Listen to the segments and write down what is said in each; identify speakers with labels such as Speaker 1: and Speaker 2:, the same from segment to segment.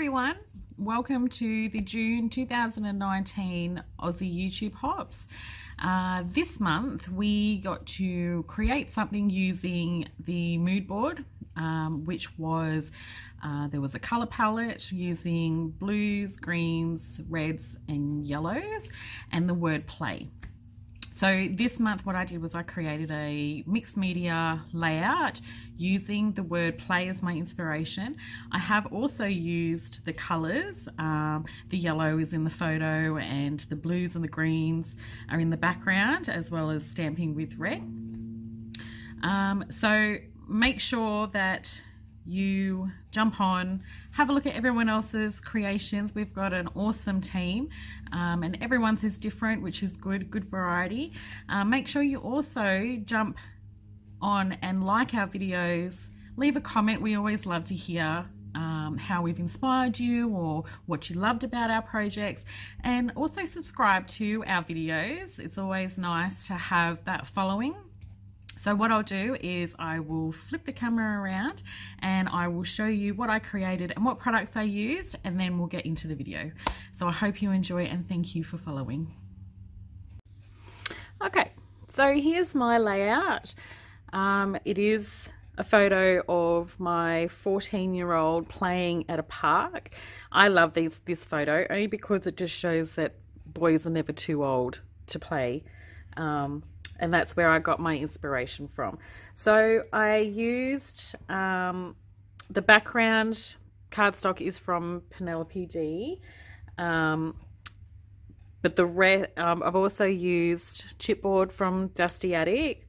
Speaker 1: everyone, welcome to the June 2019 Aussie YouTube Hops. This month we got to create something using the mood board, which was there was a color palette using blues, greens, reds and yellows and the word play. So this month what I did was I created a mixed media layout using the word play as my inspiration. I have also used the colours. The yellow is in the photo and the blues and the greens are in the background, as well as stamping with red. So make sure that you jump on, have a look at everyone else's creations. We've got an awesome team and everyone's is different, which is good variety. Make sure you also jump on and like our videos, leave a comment. We always love to hear how we've inspired you or what you loved about our projects, and also subscribe to our videos. It's always nice to have that following. So what I'll do is I will flip the camera around and I will show you what I created and what products I used, and then we'll get into the video. So I hope you enjoy and thank you for following. Okay, so here's my layout. It is a photo of my 14-year-old playing at a park. I love this photo only because it just shows that boys are never too old to play. And that's where I got my inspiration from. So I used the background cardstock is from Penelope D, but the red I've also used Chipboard from Dusty Attic.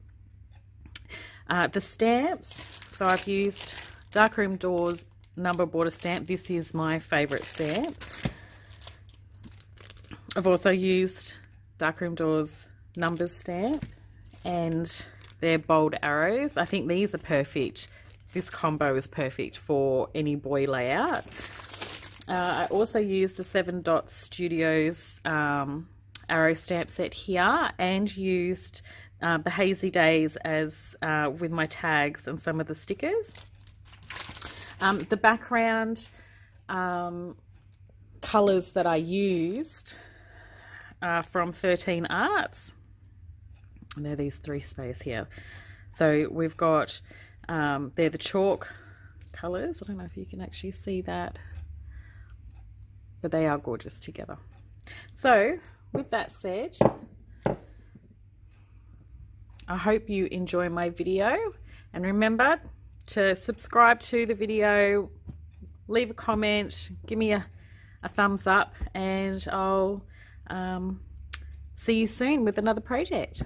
Speaker 1: The stamps, so I've used Darkroom Doors number border stamp. This is my favorite stamp. I've also used Darkroom Doors numbers stamp, and they're bold arrows. I think these are perfect. This combo is perfect for any boy layout. I also used the 7 Dots Studios arrow stamp set here, and used the Hazy Days as with my tags and some of the stickers. The background colours that I used are from 13 Arts. And they're these 3 space here. So we've got, they're the chalk colours. I don't know if you can actually see that, but they are gorgeous together. So with that said, I hope you enjoy my video, and remember to subscribe to the video, leave a comment, give me a thumbs up, and I'll see you soon with another project.